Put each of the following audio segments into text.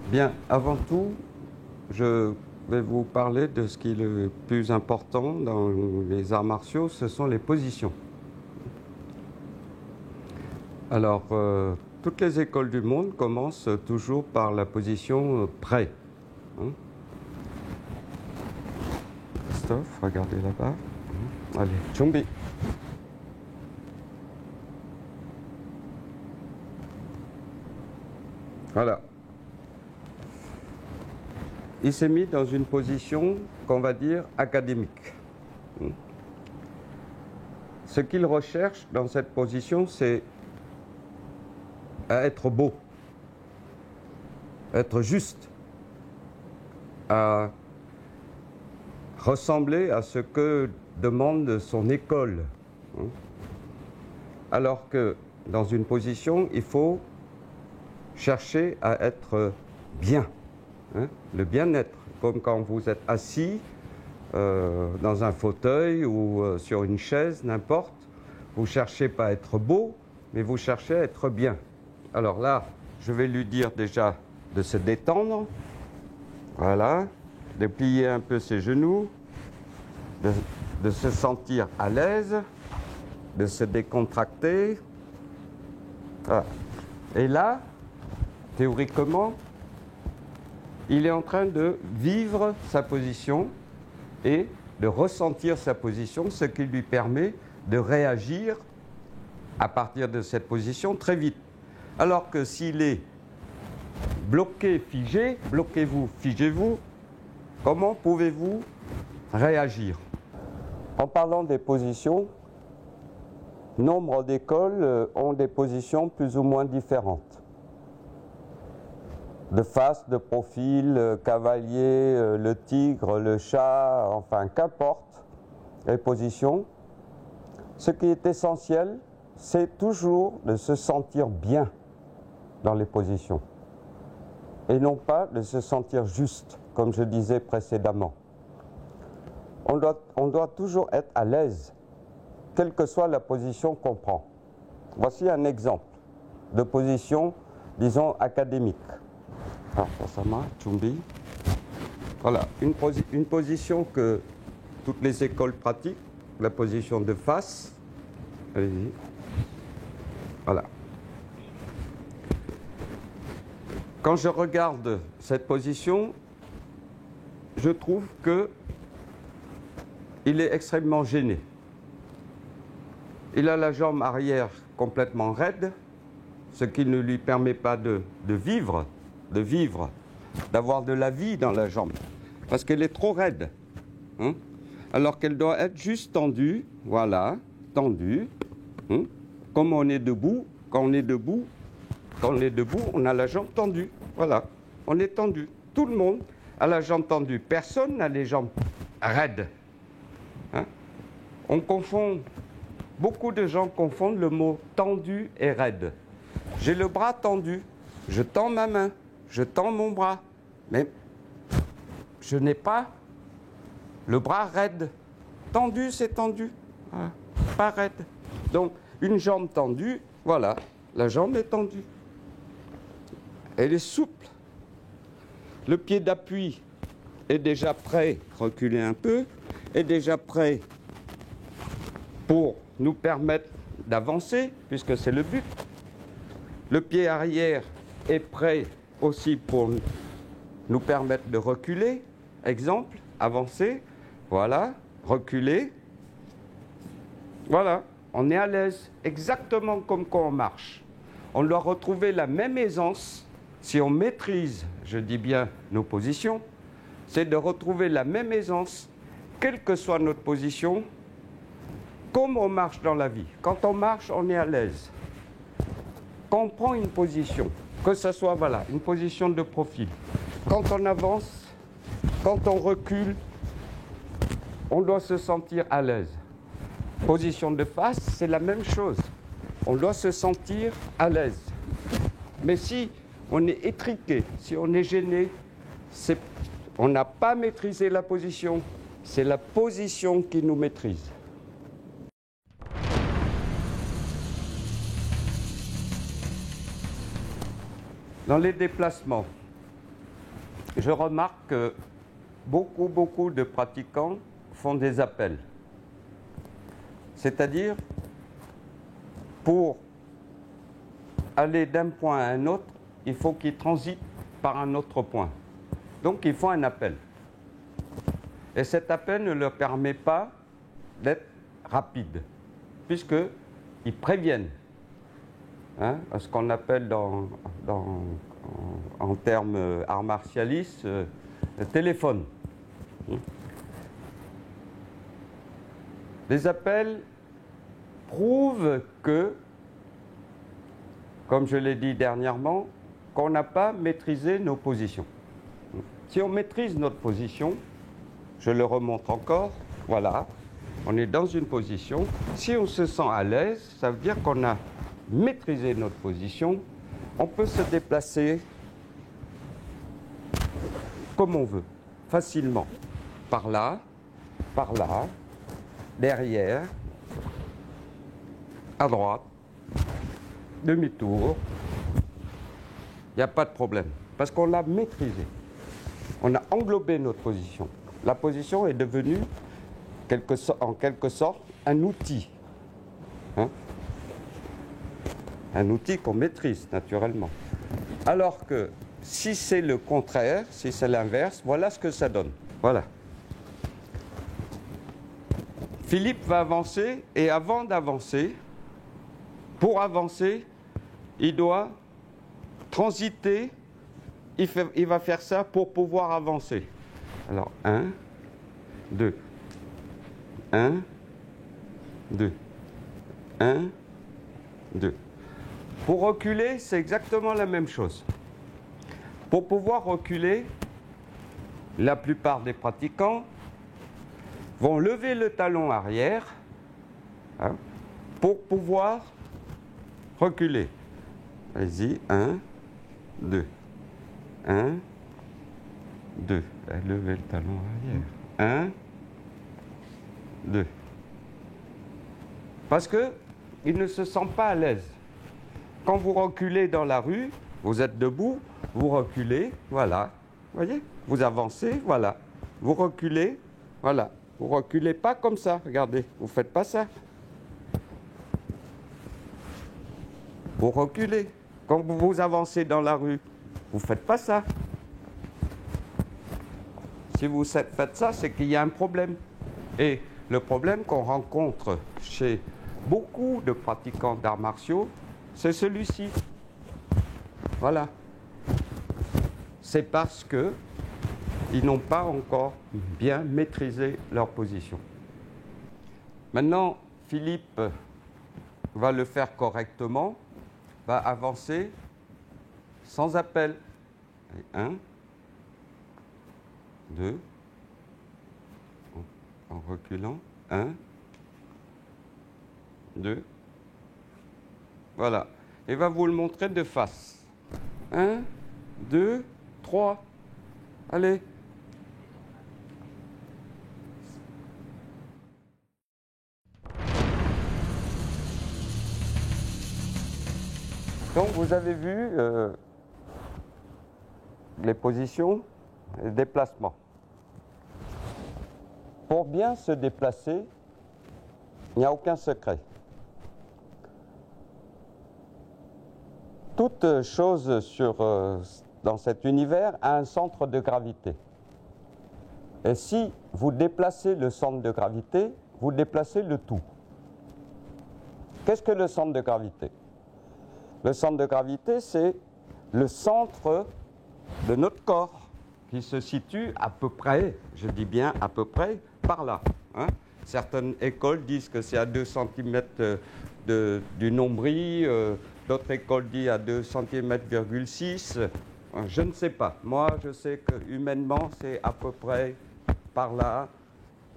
Bien, avant tout, je vais vous parler de ce qui est le plus important dans les arts martiaux, ce sont les positions. Alors, toutes les écoles du monde commencent toujours par la position prêt. Hein? Christophe, regardez là-bas. Allez, Chumbi. Voilà. Il s'est mis dans une position qu'on va dire académique. Ce qu'il recherche dans cette position, c'est à être beau, être juste, à ressembler à ce que demande son école. Alors que dans une position, il faut chercher à être bien. Le bien-être, comme quand vous êtes assis dans un fauteuil ou sur une chaise, n'importe, vous ne cherchez pas à être beau, mais vous cherchez à être bien. Alors là, je vais lui dire déjà de se détendre, voilà, de plier un peu ses genoux, de se sentir à l'aise, de se décontracter. Voilà. Et là, théoriquement, il est en train de vivre sa position et de ressentir sa position, ce qui lui permet de réagir à partir de cette position très vite. Alors que s'il est bloqué, figé, bloquez-vous, figez-vous, comment pouvez-vous réagir? En parlant des positions, nombre d'écoles ont des positions plus ou moins différentes. De face, de profil, cavalier, le tigre, le chat, enfin qu'importe les positions. Ce qui est essentiel, c'est toujours de se sentir bien dans les positions et non pas de se sentir juste, comme je disais précédemment. On doit toujours être à l'aise, quelle que soit la position qu'on prend. Voici un exemple de position, disons, académique. Chumbi. Voilà, une position que toutes les écoles pratiquent, la position de face. Allez-y. Voilà. Quand je regarde cette position, je trouve que il est extrêmement gêné. Il a la jambe arrière complètement raide, ce qui ne lui permet pas de vivre, d'avoir de la vie dans la jambe, parce qu'elle est trop raide. Alors qu'elle doit être juste tendue, voilà, tendue. Comme on est debout, quand on est debout, on a la jambe tendue. Voilà, on est tendu. Tout le monde a la jambe tendue. Personne n'a les jambes raides. On confond, beaucoup de gens confondent le mot tendu et raide. J'ai le bras tendu, je tends ma main, je tends mon bras, mais je n'ai pas le bras raide. Tendu, c'est tendu, voilà. Pas raide. Donc, une jambe tendue, voilà, la jambe est tendue. Elle est souple. Le pied d'appui est déjà prêt, reculer un peu, est déjà prêt pour nous permettre d'avancer, puisque c'est le but. Le pied arrière est prêt aussi pour nous permettre de reculer. Exemple, avancer, voilà, reculer. Voilà, on est à l'aise, exactement comme quand on marche. On doit retrouver la même aisance, si on maîtrise, je dis bien, nos positions, c'est de retrouver la même aisance, quelle que soit notre position, comme on marche dans la vie. Quand on marche, on est à l'aise. Quand on prend une position, que ce soit, voilà, une position de profil, quand on avance, quand on recule, on doit se sentir à l'aise. Position de face, c'est la même chose. On doit se sentir à l'aise. Mais si on est étriqué, si on est gêné, on n'a pas maîtrisé la position, c'est la position qui nous maîtrise. Dans les déplacements, je remarque que beaucoup de pratiquants font des appels. C'est-à-dire, pour aller d'un point à un autre, il faut qu'ils transitent par un autre point. Donc, ils font un appel. Et cet appel ne leur permet pas d'être rapide, puisqu'ils préviennent. Hein, ce qu'on appelle en termes art martialistes, le téléphone. Les appels prouvent que, comme je l'ai dit dernièrement, qu'on n'a pas maîtrisé nos positions. Si on maîtrise notre position, je le remonte encore, voilà, on est dans une position. Si on se sent à l'aise, ça veut dire qu'on a maîtrisé notre position. On peut se déplacer comme on veut, facilement. Par là, derrière, à droite, demi-tour. Il n'y a pas de problème, parce qu'on l'a maîtrisé. On a englobé notre position. La position est devenue, en quelque sorte, un outil. Hein? Un outil qu'on maîtrise, naturellement. Alors que, si c'est le contraire, si c'est l'inverse, voilà ce que ça donne. Voilà. Philippe va avancer, et avant d'avancer, pour avancer, il doit transiter, il va faire ça pour pouvoir avancer. Alors, 1, 2, 1, 2, 1, 2. Pour reculer, c'est exactement la même chose. Pour pouvoir reculer, la plupart des pratiquants vont lever le talon arrière, hein, pour pouvoir reculer. Allez-y, 1, 2, 1, 2. Levez le talon arrière. 1, 2. Parce qu'il ne se sent pas à l'aise. Quand vous reculez dans la rue, vous êtes debout, vous reculez, voilà. Vous voyez? Vous avancez, voilà. Vous reculez, voilà. Vous reculez pas comme ça, regardez. Vous ne faites pas ça. Vous reculez. Quand vous avancez dans la rue, vous ne faites pas ça. Si vous faites ça, c'est qu'il y a un problème. Et le problème qu'on rencontre chez beaucoup de pratiquants d'arts martiaux, c'est celui-ci. Voilà. C'est parce qu'ils n'ont pas encore bien maîtrisé leur position. Maintenant, Philippe va le faire correctement, va avancer sans appel. 1, 2, en reculant, 1, 2, voilà. Il va vous le montrer de face. 1, 2, 3, allez. Donc vous avez vu les positions et les déplacements. Pour bien se déplacer, il n'y a aucun secret. Toute chose dans cet univers a un centre de gravité. Et si vous déplacez le centre de gravité, vous déplacez le tout. Qu'est-ce que le centre de gravité? Le centre de gravité, c'est le centre de notre corps qui se situe à peu près, je dis bien à peu près, par là. Hein. Certaines écoles disent que c'est à 2 cm du nombril, d'autres écoles disent à 2,6 cm. Je ne sais pas. Moi, je sais que humainement, c'est à peu près par là.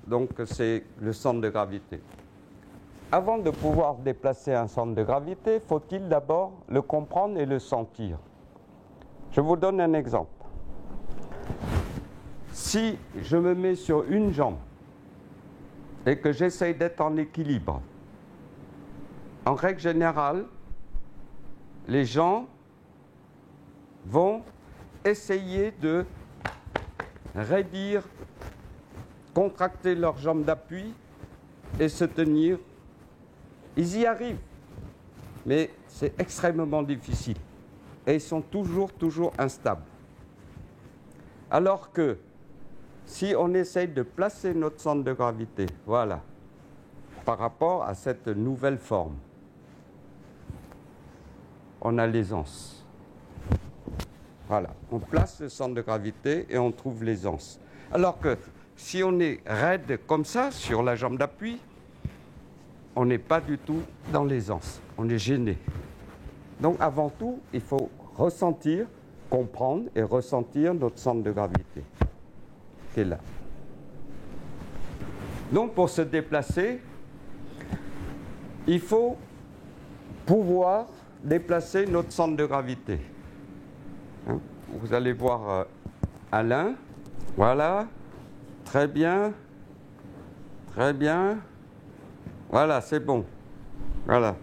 Donc, c'est le centre de gravité. Avant de pouvoir déplacer un centre de gravité, faut-il d'abord le comprendre et le sentir. Je vous donne un exemple. Si je me mets sur une jambe et que j'essaye d'être en équilibre, en règle générale, les gens vont essayer de raidir, contracter leurs jambes d'appui et se tenir. Ils y arrivent, mais c'est extrêmement difficile. Et ils sont toujours instables. Alors que si on essaye de placer notre centre de gravité, voilà, par rapport à cette nouvelle forme, on a l'aisance. Voilà, on place le centre de gravité et on trouve l'aisance. Alors que si on est raide comme ça, sur la jambe d'appui, on n'est pas du tout dans l'aisance, on est gêné. Donc avant tout, il faut ressentir, comprendre et ressentir notre centre de gravité qui est là. Donc pour se déplacer, il faut pouvoir déplacer notre centre de gravité. Hein? Vous allez voir Alain, voilà, très bien, voilà, c'est bon, voilà.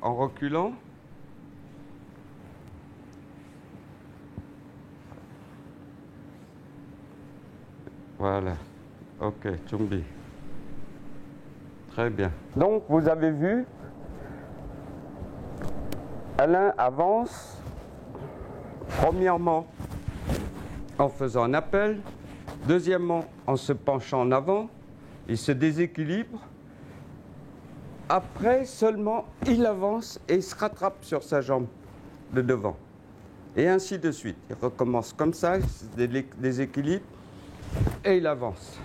En reculant, voilà, ok, Chumbi. Très bien. Donc, vous avez vu, Alain avance, premièrement, en faisant un appel, deuxièmement, en se penchant en avant, il se déséquilibre, après seulement, il avance et il se rattrape sur sa jambe de devant. Et ainsi de suite. Il recommence comme ça, il se déséquilibre et il avance.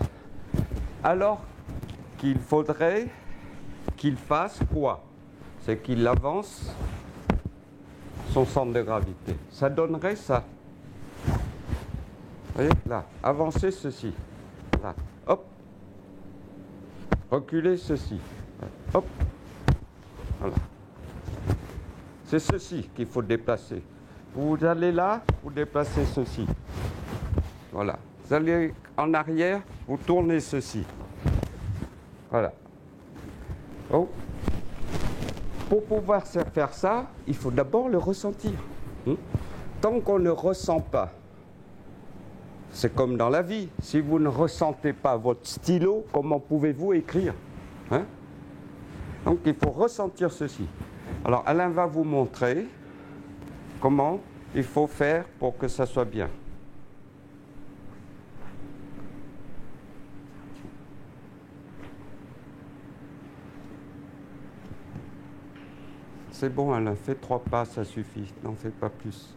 Alors qu'il faudrait qu'il fasse quoi? C'est qu'il avance son centre de gravité. Ça donnerait ça. Vous voyez, là, avancer ceci. Là, hop. Reculer ceci. Hop. Voilà. C'est ceci qu'il faut déplacer. Vous allez là, vous déplacez ceci. Voilà. Vous allez en arrière, vous tournez ceci. Voilà. Oh. Pour pouvoir faire ça, il faut d'abord le ressentir. Tant qu'on ne ressent pas, c'est comme dans la vie. Si vous ne ressentez pas votre stylo, comment pouvez-vous écrire? Hein? Donc il faut ressentir ceci. Alors Alain va vous montrer comment il faut faire pour que ça soit bien. C'est bon Alain, fais 3 pas, ça suffit, n'en fais pas plus.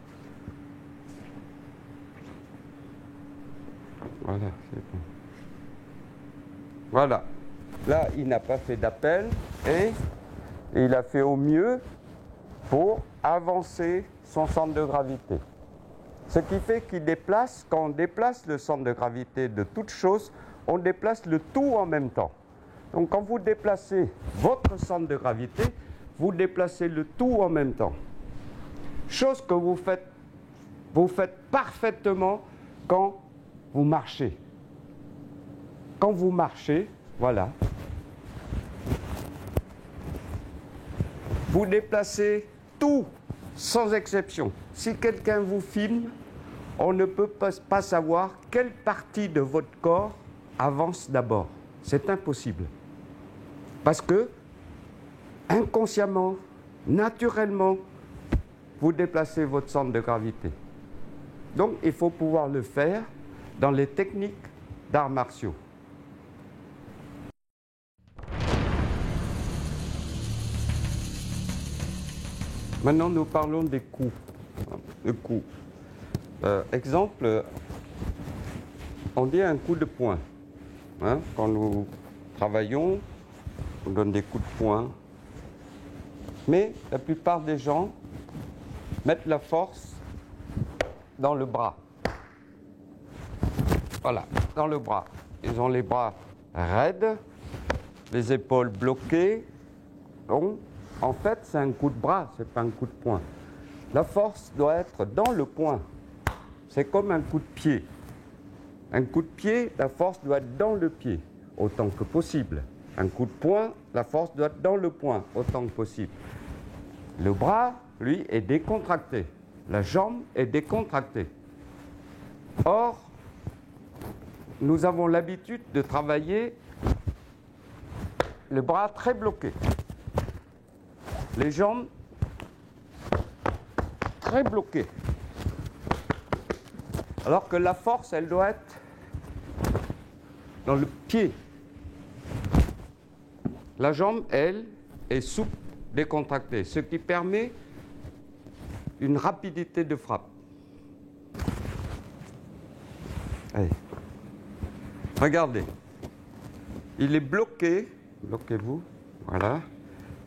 Voilà, c'est bon. Voilà. Là, il n'a pas fait d'appel et il a fait au mieux pour avancer son centre de gravité. Ce qui fait qu'il déplace, quand on déplace le centre de gravité de toute chose, on déplace le tout en même temps. Donc quand vous déplacez votre centre de gravité, vous déplacez le tout en même temps. Chose que vous faites parfaitement quand vous marchez. Quand vous marchez, voilà. Vous déplacez tout, sans exception. Si quelqu'un vous filme, on ne peut pas savoir quelle partie de votre corps avance d'abord. C'est impossible. Parce que, inconsciemment, naturellement, vous déplacez votre centre de gravité. Donc, il faut pouvoir le faire dans les techniques d'arts martiaux. Maintenant, nous parlons des coups. Exemple, on dit un coup de poing. Hein, quand nous travaillons, on donne des coups de poing. Mais la plupart des gens mettent la force dans le bras. Voilà, dans le bras. Ils ont les bras raides, les épaules bloquées. Donc, en fait, c'est un coup de bras, c'est pas un coup de poing. La force doit être dans le poing. C'est comme un coup de pied. Un coup de pied, la force doit être dans le pied, autant que possible. Un coup de poing, la force doit être dans le poing, autant que possible. Le bras, lui, est décontracté. La jambe est décontractée. Or, nous avons l'habitude de travailler les bras très bloqués, les jambes très bloquées, alors que la force, elle doit être dans le pied. La jambe, elle, est souple, décontractée, ce qui permet une rapidité de frappe. Allez. Regardez, il est bloqué, bloquez-vous, voilà,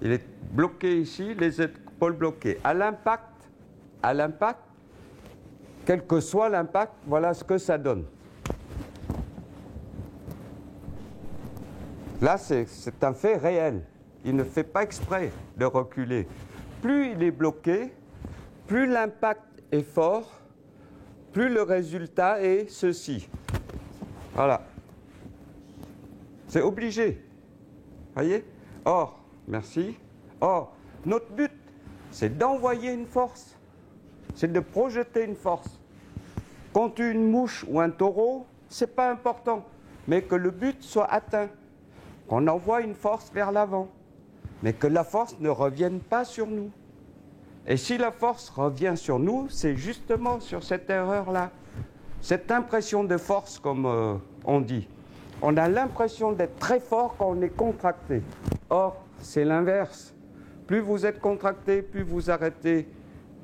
il est bloqué ici, les épaules bloquées. À l'impact, quel que soit l'impact, voilà ce que ça donne. Là, c'est un fait réel. Il ne fait pas exprès de reculer. Plus il est bloqué, plus l'impact est fort, plus le résultat est ceci. Voilà. C'est obligé. Voyez? Or, merci. Or, notre but, c'est d'envoyer une force. C'est de projeter une force. Contre une mouche ou un taureau, c'est pas important. Mais que le but soit atteint. Qu'on envoie une force vers l'avant. Mais que la force ne revienne pas sur nous. Et si la force revient sur nous, c'est justement sur cette erreur-là. Cette impression de force, comme on dit. On a l'impression d'être très fort quand on est contracté. Or, c'est l'inverse. Plus vous êtes contracté, plus vous arrêtez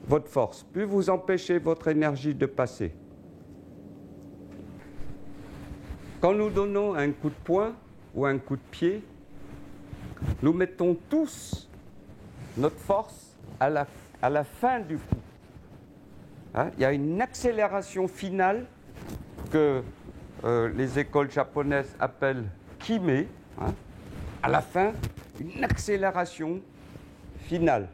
votre force, plus vous empêchez votre énergie de passer. Quand nous donnons un coup de poing ou un coup de pied, nous mettons tous notre force à la fin du coup. Hein? Il y a une accélération finale que les écoles japonaises appellent kime, hein? À la fin, une accélération finale.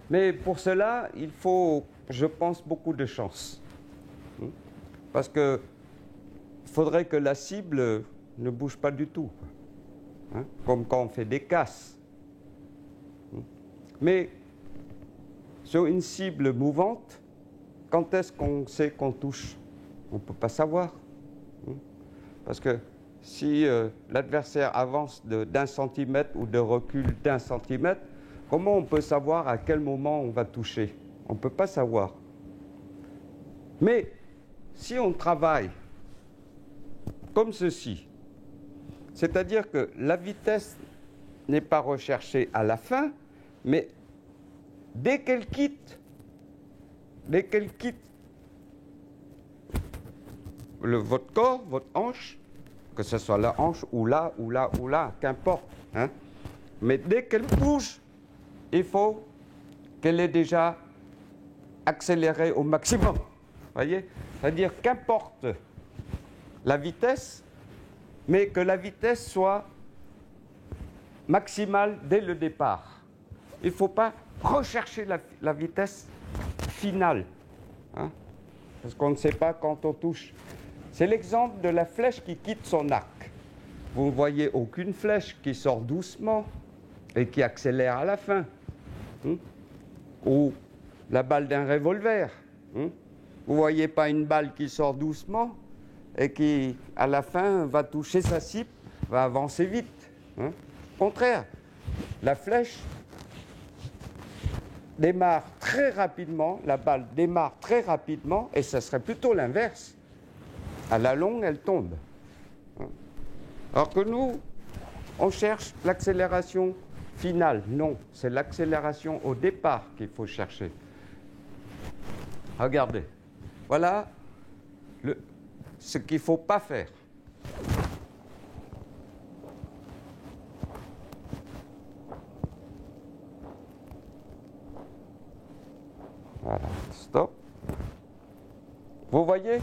Mais pour cela, il faut, je pense, beaucoup de chance. Parce qu'il faudrait que la cible ne bouge pas du tout, hein? Comme quand on fait des casses. Mais sur une cible mouvante, quand est-ce qu'on sait qu'on touche? On ne peut pas savoir. Parce que si l'adversaire avance d'1 centimètre ou de recul d'1 centimètre, comment on peut savoir à quel moment on va toucher? On ne peut pas savoir. Mais si on travaille comme ceci, c'est-à-dire que la vitesse n'est pas recherchée à la fin, mais dès qu'elle quitte votre corps, votre hanche, que ce soit la hanche ou là, qu'importe, hein, mais dès qu'elle bouge, il faut qu'elle ait déjà accéléré au maximum. Voyez? C'est-à-dire qu'importe la vitesse, mais que la vitesse soit maximale dès le départ. Il ne faut pas rechercher la vitesse finale, hein, parce qu'on ne sait pas quand on touche. C'est l'exemple de la flèche qui quitte son arc. Vous ne voyez aucune flèche qui sort doucement et qui accélère à la fin. Ou la balle d'un revolver. Vous ne voyez pas une balle qui sort doucement et qui, à la fin, va toucher sa cible, va avancer vite. Au contraire, la flèche démarre très rapidement, la balle démarre très rapidement, et ce serait plutôt l'inverse. À la longue, elle tombe. Alors que nous, on cherche l'accélération finale. Non, c'est l'accélération au départ qu'il faut chercher. Regardez, voilà ce qu'il ne faut pas faire. Voilà, stop. Vous voyez,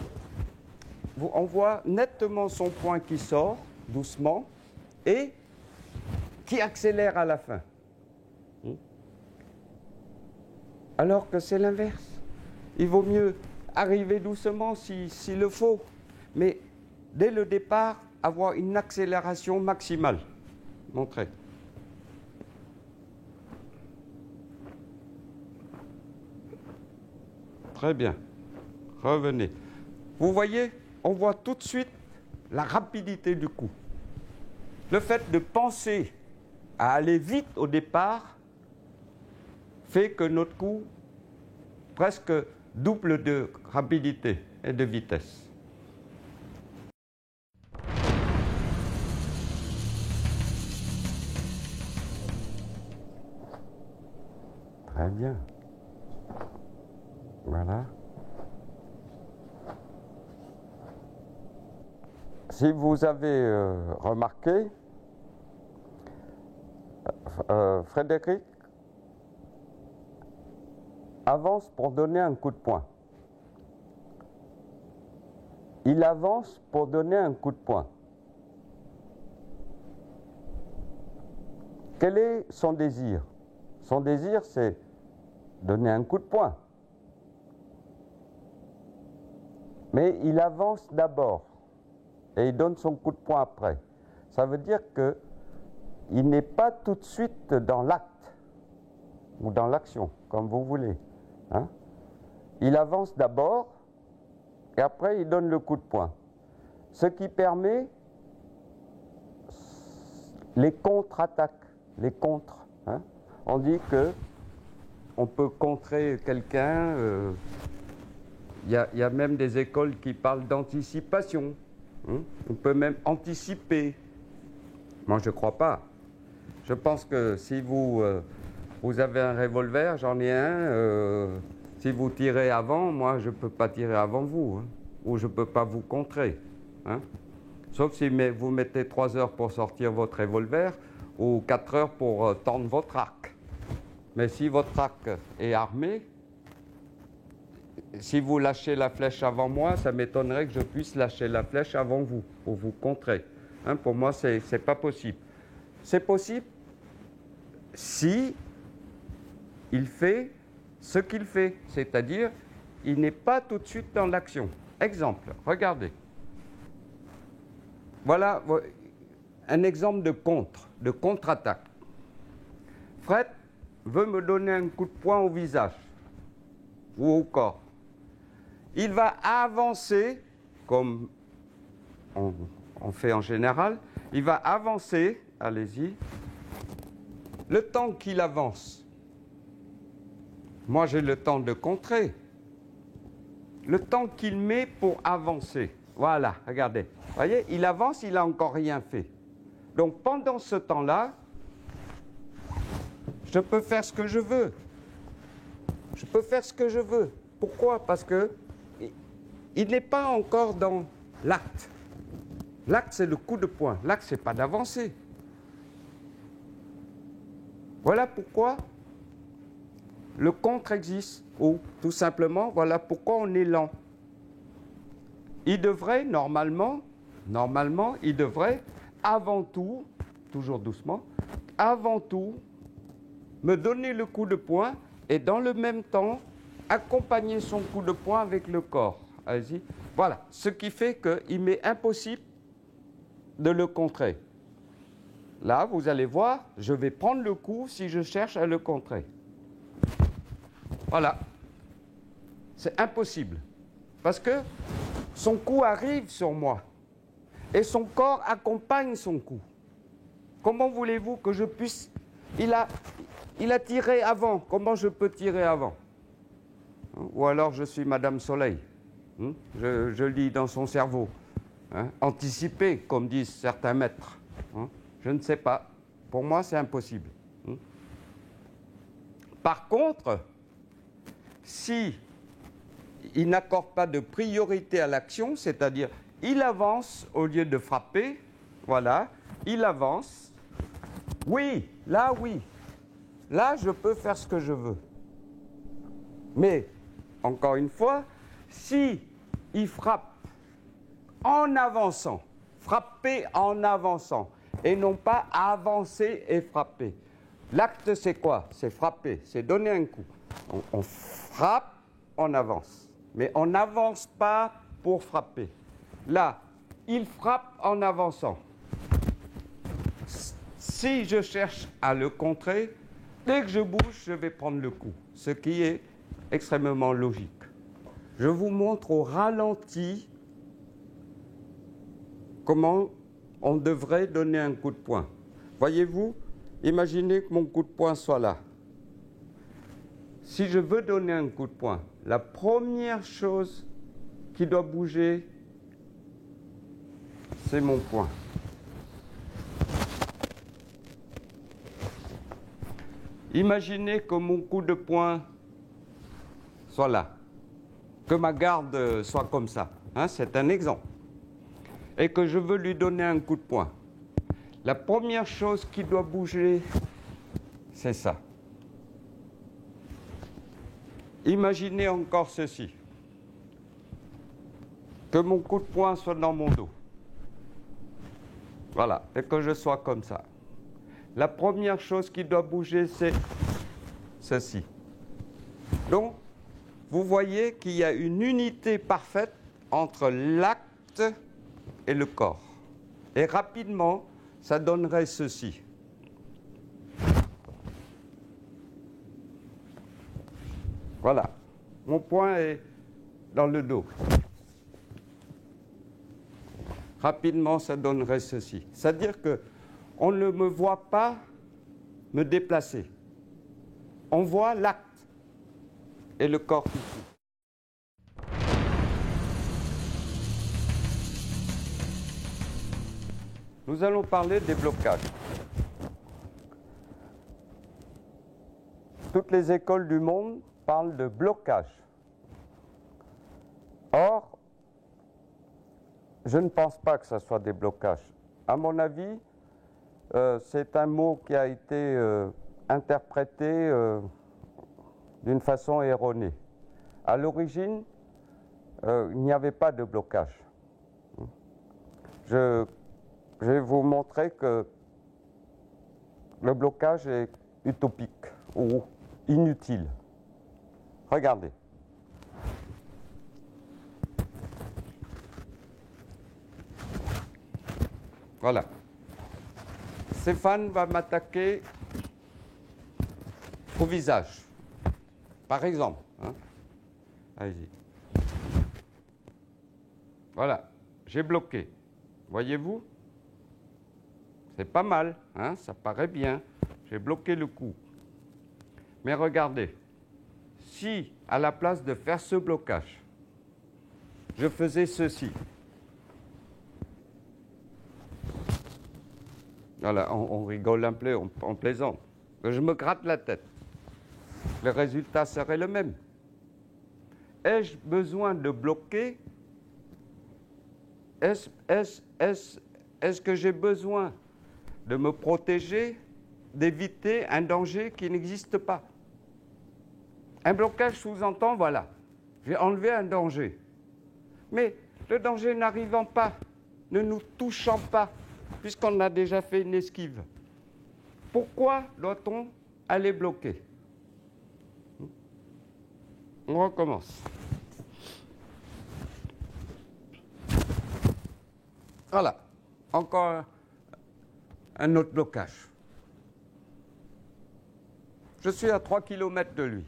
on voit nettement son poing qui sort, doucement, et qui accélère à la fin. Alors que c'est l'inverse. Il vaut mieux arriver doucement s'il le faut, mais dès le départ, avoir une accélération maximale. Montrez. Très bien. revenez. Vous voyez, on voit tout de suite la rapidité du coup. Le fait de penser à aller vite au départ fait que notre coup presque double de rapidité et de vitesse. Très bien. Voilà. Si vous avez remarqué, Frédéric avance pour donner un coup de poing. Il avance pour donner un coup de poing. Quel est son désir? Son désir, c'est donner un coup de poing. Mais il avance d'abord et il donne son coup de poing après. Ça veut dire qu'il n'est pas tout de suite dans l'acte ou dans l'action, comme vous voulez. Hein? Il avance d'abord et après il donne le coup de poing. Ce qui permet les contre-attaques, les contres. Hein? On dit qu'on peut contrer quelqu'un. Il y a même des écoles qui parlent d'anticipation. Hein? On peut même anticiper. Moi, je ne crois pas. Je pense que si vous avez un revolver, j'en ai un, si vous tirez avant, moi, je ne peux pas tirer avant vous. Hein? Ou je ne peux pas vous contrer. Hein? Sauf si vous mettez 3 heures pour sortir votre revolver ou 4 heures pour tendre votre arc. Mais si votre arc est armé, si vous lâchez la flèche avant moi, ça m'étonnerait que je puisse lâcher la flèche avant vous, pour vous contrer. Hein, pour moi, ce n'est pas possible. C'est possible si il fait ce qu'il fait, c'est-à-dire il n'est pas tout de suite dans l'action. Exemple, regardez. Voilà un exemple de contre-attaque. Fred veut me donner un coup de poing au visage ou au corps. Il va avancer, comme on fait en général, il va avancer, allez-y, le temps qu'il avance. Moi, j'ai le temps de contrer. Le temps qu'il met pour avancer. Voilà, regardez. Vous voyez, il avance, il n'a encore rien fait. Donc, pendant ce temps-là, je peux faire ce que je veux. Je peux faire ce que je veux. Pourquoi? Parce que il n'est pas encore dans l'acte. L'acte, c'est le coup de poing. L'acte, ce n'est pas d'avancer. Voilà pourquoi le contre existe. Ou, tout simplement, voilà pourquoi on est lent. Il devrait, normalement, il devrait, avant tout, toujours doucement, avant tout, me donner le coup de poing et dans le même temps, accompagner son coup de poing avec le corps. Allez-y. Voilà, ce qui fait qu'il m'est impossible de le contrer. Là, vous allez voir, je vais prendre le coup si je cherche à le contrer. Voilà. C'est impossible. Parce que son coup arrive sur moi. Et son corps accompagne son coup. Comment voulez-vous que je puisse... Il a tiré avant. Comment je peux tirer avant? Ou alors je suis Madame Soleil. Je lis dans son cerveau. Anticiper, comme disent certains maîtres. Je ne sais pas. Pour moi, c'est impossible. Par contre, si il n'accorde pas de priorité à l'action, c'est-à-dire il avance au lieu de frapper, voilà, il avance. Oui, là, je peux faire ce que je veux. Mais, encore une fois, si il frappe en avançant, frapper en avançant, et non pas avancer et frapper. L'acte, c'est quoi? C'est frapper, c'est donner un coup. On frappe, on avance. Mais on n'avance pas pour frapper. Là, il frappe en avançant. Si je cherche à le contrer, dès que je bouge, je vais prendre le coup. Ce qui est extrêmement logique. Je vous montre au ralenti comment on devrait donner un coup de poing. Voyez-vous, imaginez que mon coup de poing soit là. Si je veux donner un coup de poing, la première chose qui doit bouger, c'est mon poing. Imaginez que mon coup de poing soit là, que ma garde soit comme ça, hein, c'est un exemple, et que je veux lui donner un coup de poing. La première chose qui doit bouger, c'est ça. Imaginez encore ceci, que mon coup de poing soit dans mon dos. Voilà, et que je sois comme ça. La première chose qui doit bouger, c'est ceci. Donc, vous voyez qu'il y a une unité parfaite entre l'acte et le corps. Et rapidement, ça donnerait ceci. Voilà, mon poing est dans le dos. Rapidement, ça donnerait ceci. C'est-à-dire qu'on ne me voit pas me déplacer. On voit l'acte et le corps qui suit. Nous allons parler des blocages. Toutes les écoles du monde parlent de blocage. Or, je ne pense pas que ce soit des blocages. À mon avis, c'est un mot qui a été interprété d'une façon erronée. À l'origine, il n'y avait pas de blocage. Je vais vous montrer que le blocage est utopique ou inutile. Regardez. Voilà. Stéphane va m'attaquer au visage, par exemple. Hein. Allez-y. Voilà, j'ai bloqué. Voyez-vous? C'est pas mal, hein, ça paraît bien. J'ai bloqué le coup. Mais regardez, si à la place de faire ce blocage, je faisais ceci. Voilà, on rigole un peu, on plaisante. Je me gratte la tête. Le résultat serait le même. Ai-je besoin de bloquer? Est-ce que j'ai besoin de me protéger, d'éviter un danger qui n'existe pas? Un blocage sous-entend, voilà, j'ai enlevé un danger. Mais le danger n'arrivant pas, ne nous touchant pas, puisqu'on a déjà fait une esquive, pourquoi doit-on aller bloquer? On recommence. Voilà, encore un autre blocage. Je suis à 3 km de lui.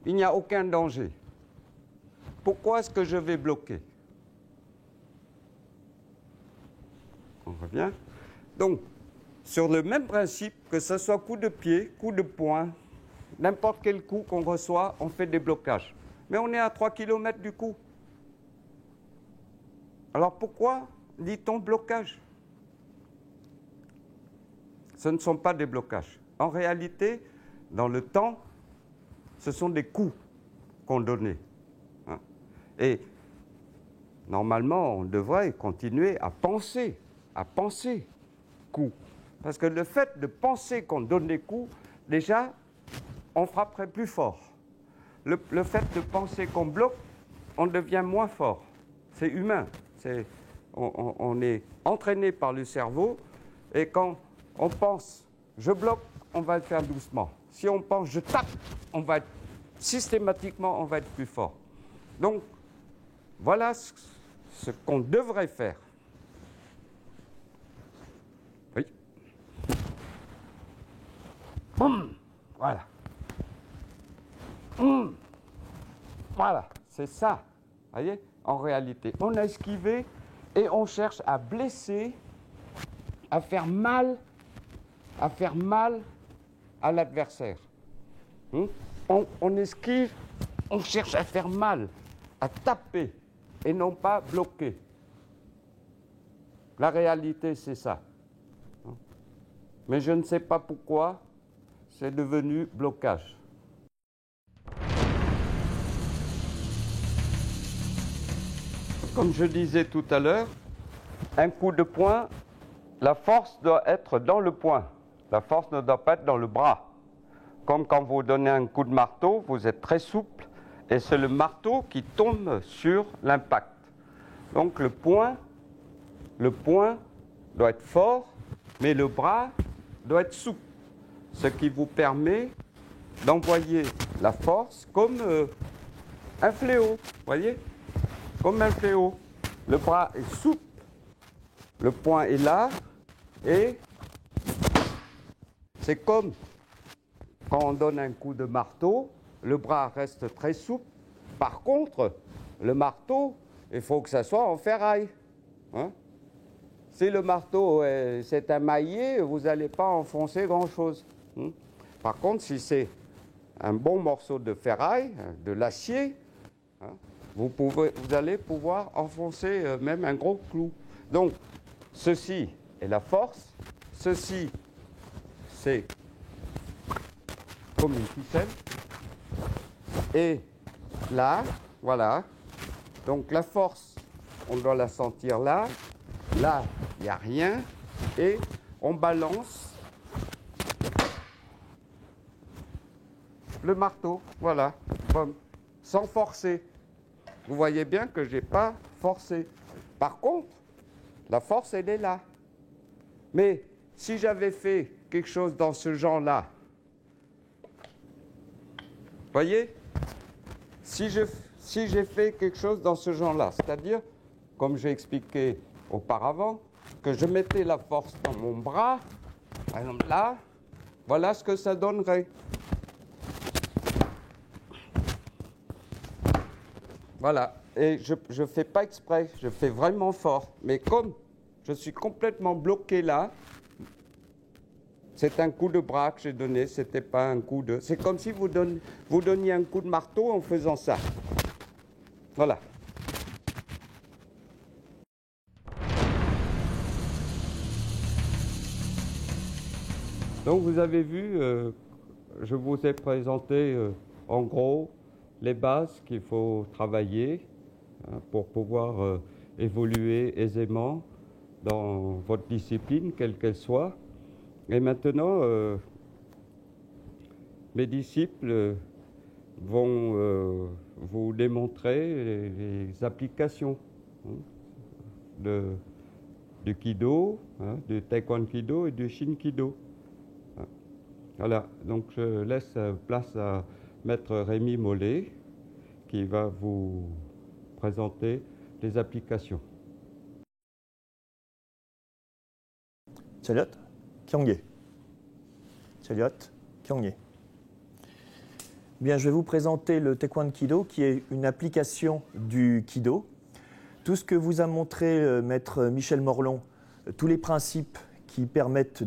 Il n'y a aucun danger. Pourquoi est-ce que je vais bloquer? On revient. Donc, sur le même principe, que ce soit coup de pied, coup de poing, n'importe quel coup qu'on reçoit, on fait des blocages. Mais on est à 3 km du coup. Alors pourquoi dit-on blocage? Ce ne sont pas des blocages. En réalité, dans le temps, ce sont des coups qu'on donnait. Hein. Et normalement, on devrait continuer à penser coup. Parce que le fait de penser qu'on donne des coups, déjà, on frapperait plus fort. Le fait de penser qu'on bloque, on devient moins fort. C'est humain. On est entraîné par le cerveau. Et quand on pense je bloque, on va le faire doucement. Si on pense je tape, systématiquement, on va être plus fort. Donc, voilà ce qu'on devrait faire. Oui. Voilà. Voilà. c'est ça. Voyez, en réalité, on a esquivé et on cherche à blesser, à faire mal à l'adversaire. On esquive, on cherche à faire mal, à taper et non pas bloquer. La réalité, c'est ça. Mais je ne sais pas pourquoi c'est devenu blocage. Comme je disais tout à l'heure, un coup de poing, la force doit être dans le poing. La force ne doit pas être dans le bras. Comme quand vous donnez un coup de marteau, vous êtes très souple et c'est le marteau qui tombe sur l'impact. Donc le poing doit être fort, mais le bras doit être souple. Ce qui vous permet d'envoyer la force comme un fléau, voyez ? Comme un fléau. Le bras est souple, le poing est là, et c'est comme quand on donne un coup de marteau, le bras reste très souple. Par contre, le marteau, il faut que ça soit en ferraille. Hein? Si le marteau c'est un maillet, vous n'allez pas enfoncer grand-chose. Hein? Par contre, si c'est un bon morceau de ferraille, de l'acier, hein, vous allez pouvoir enfoncer même un gros clou. Donc, ceci est la force, ceci c'est comme une ficelle, et là, voilà, donc la force, on doit la sentir là, là, il n'y a rien, et on balance le marteau, voilà, sans forcer. Vous voyez bien que je n'ai pas forcé. Par contre, la force, elle est là. Mais si j'avais fait quelque chose dans ce genre-là, voyez, si j'ai fait quelque chose dans ce genre-là, c'est-à-dire, comme j'ai expliqué auparavant, que je mettais la force dans mon bras, par exemple là, voilà ce que ça donnerait. Voilà, et je ne fais pas exprès, je fais vraiment fort. Mais comme je suis complètement bloqué là, c'est un coup de bras que j'ai donné, ce n'était pas un coup de... C'est comme si vous donniez un coup de marteau en faisant ça. Voilà. Donc vous avez vu, je vous ai présenté en gros les bases qu'il faut travailler pour pouvoir évoluer aisément dans votre discipline, quelle qu'elle soit. Et maintenant, mes disciples vont vous démontrer les applications du Kido, du Taekwondo et du Shinkido. Voilà, donc je laisse place à Maître Rémi Mollet qui va vous présenter les applications. Chariot, Kyongye. Chariot, Kyongye. Bien, je vais vous présenter le Taekwondo Kido qui est une application du Kido. Tout ce que vous a montré Maître Michel Morlon, tous les principes qui permettent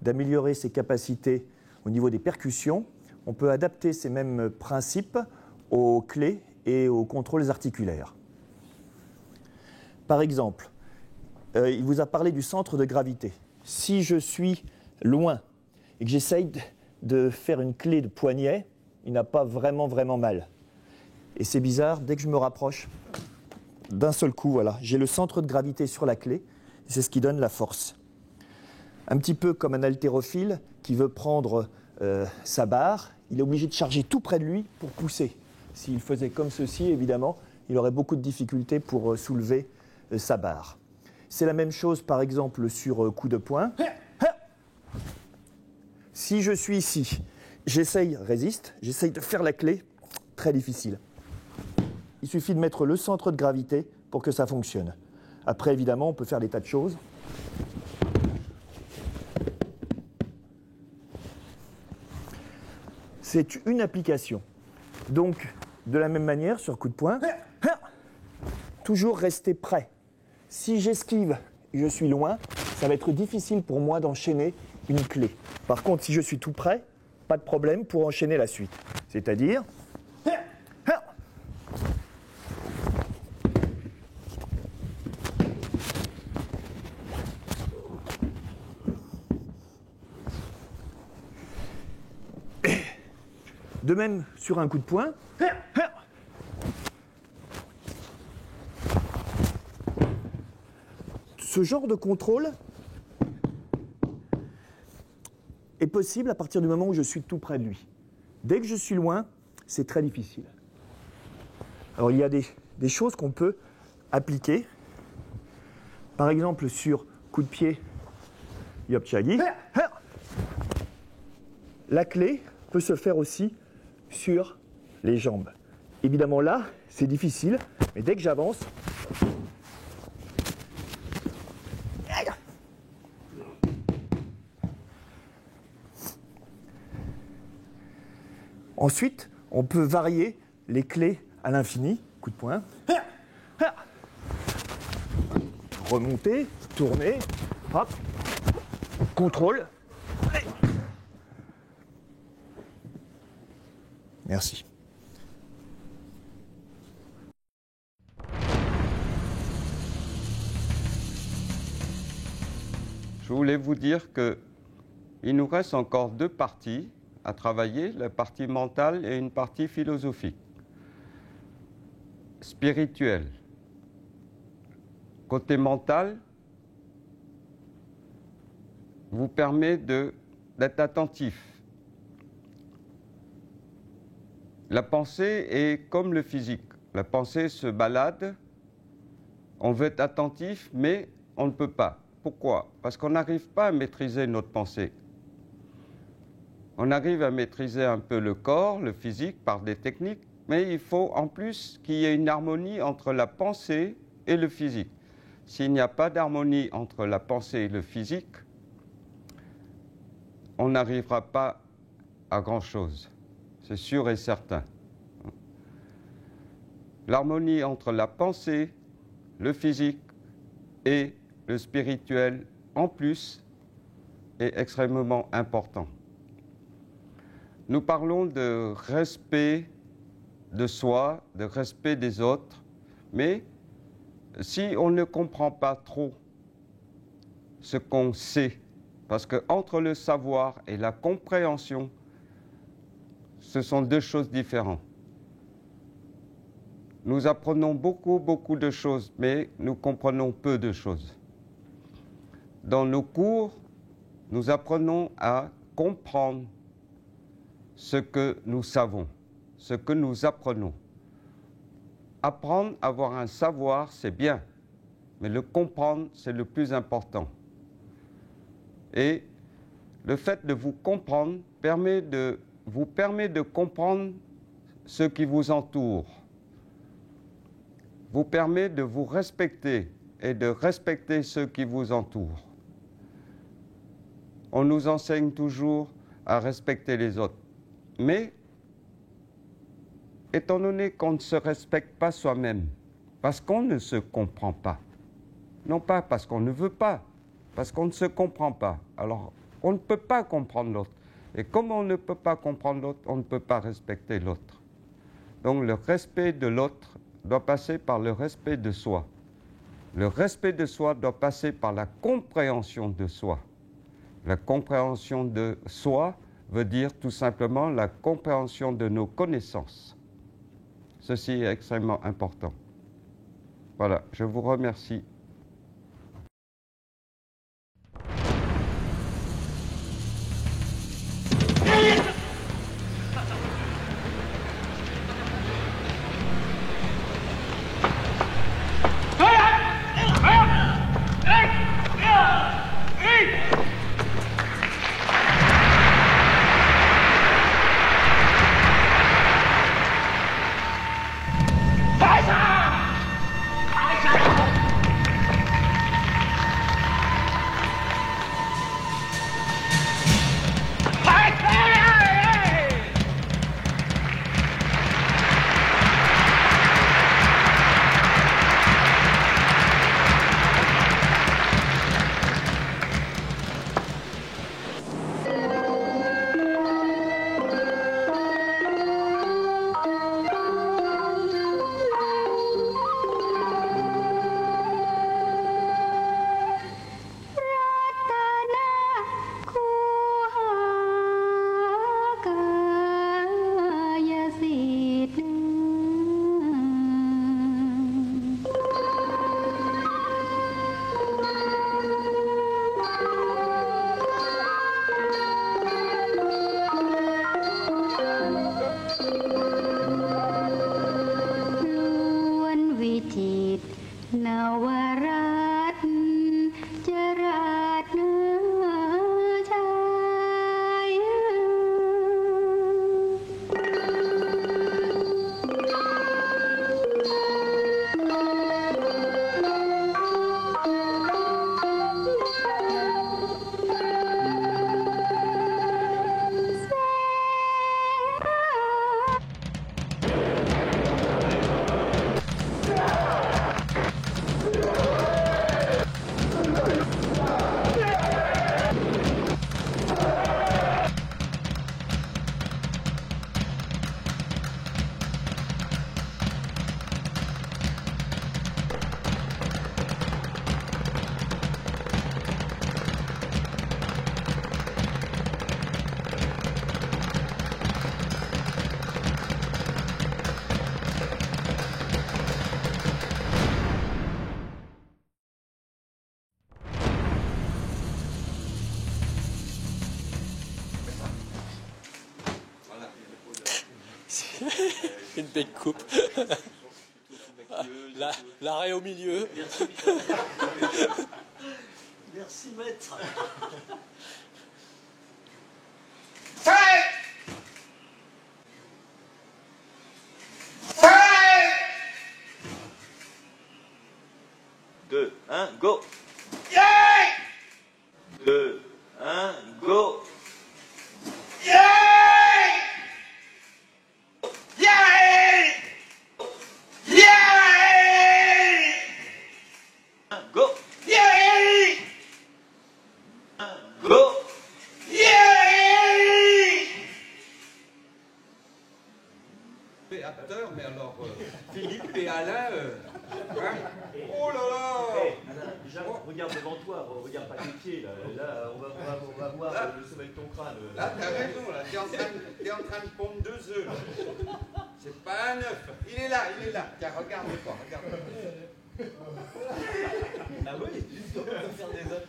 d'améliorer ses capacités au niveau des percussions, on peut adapter ces mêmes principes aux clés et aux contrôles articulaires. Par exemple, il vous a parlé du centre de gravité. Si je suis loin et que j'essaye de faire une clé de poignet, il n'a pas vraiment mal. Et c'est bizarre, dès que je me rapproche, d'un seul coup, voilà, j'ai le centre de gravité sur la clé, c'est ce qui donne la force. Un petit peu comme un haltérophile qui veut prendre sa barre, il est obligé de charger tout près de lui pour pousser. S'il faisait comme ceci, évidemment, il aurait beaucoup de difficultés pour soulever sa barre. C'est la même chose, par exemple, sur coup de poing. Si je suis ici, j'essaye de faire la clé, très difficile. Il suffit de mettre le centre de gravité pour que ça fonctionne. Après, évidemment, on peut faire des tas de choses. C'est une application. Donc, de la même manière, sur coup de poing, toujours rester prêt. Si j'esquive et je suis loin, ça va être difficile pour moi d'enchaîner une clé. Par contre, si je suis tout près, pas de problème pour enchaîner la suite. C'est-à-dire... De même, sur un coup de poing, ce genre de contrôle est possible à partir du moment où je suis tout près de lui. Dès que je suis loin, c'est très difficile. Alors il y a des choses qu'on peut appliquer. Par exemple, sur coup de pied, Yopchagi, la clé peut se faire aussi sur les jambes. Évidemment là, c'est difficile, mais dès que j'avance, ensuite, on peut varier les clés à l'infini, coup de poing, remonter, tourner, hop, contrôle. Merci. Je voulais vous dire qu'il nous reste encore 2 parties à travailler, la partie mentale et une partie philosophique, spirituelle. Côté mental, vous permet d'être attentif. La pensée est comme le physique. La pensée se balade, on veut être attentif, mais on ne peut pas. Pourquoi? Parce qu'on n'arrive pas à maîtriser notre pensée. On arrive à maîtriser un peu le corps, le physique, par des techniques, mais il faut en plus qu'il y ait une harmonie entre la pensée et le physique. S'il n'y a pas d'harmonie entre la pensée et le physique, on n'arrivera pas à grand-chose. C'est sûr et certain. L'harmonie entre la pensée, le physique et le spirituel, en plus, est extrêmement important. Nous parlons de respect de soi, de respect des autres, mais si on ne comprend pas trop ce qu'on sait, parce qu'entre le savoir et la compréhension, ce sont 2 choses différentes. Nous apprenons beaucoup de choses, mais nous comprenons peu de choses. Dans nos cours, nous apprenons à comprendre ce que nous savons, ce que nous apprenons. Apprendre, avoir un savoir, c'est bien, mais le comprendre, c'est le plus important. Et le fait de vous comprendre vous permet de comprendre ce qui vous entoure, vous permet de vous respecter et de respecter ceux qui vous entourent. On nous enseigne toujours à respecter les autres. Mais, étant donné qu'on ne se respecte pas soi-même, parce qu'on ne se comprend pas, non pas parce qu'on ne veut pas, parce qu'on ne se comprend pas, alors on ne peut pas comprendre l'autre. Et comme on ne peut pas comprendre l'autre, on ne peut pas respecter l'autre. Donc le respect de l'autre doit passer par le respect de soi. Le respect de soi doit passer par la compréhension de soi. La compréhension de soi veut dire tout simplement la compréhension de nos connaissances. Ceci est extrêmement important. Voilà, je vous remercie. Une belle coupe. L'arrêt au milieu. Merci, Merci maître. Deux, un, go. 2, 1, go. Go. Go. Acteur, mais alors Philippe et Alain, hein? Oh là là! Hey, Alain, déjà, regarde devant toi, regarde pas tes pieds. Là on va voir le sommet de ton crâne. Là, t'as raison, là. T'es en train de pondre 2 œufs. C'est pas un œuf. Il est là. Tiens, regarde-toi, regarde. Ah oui, on peut faire des œufs.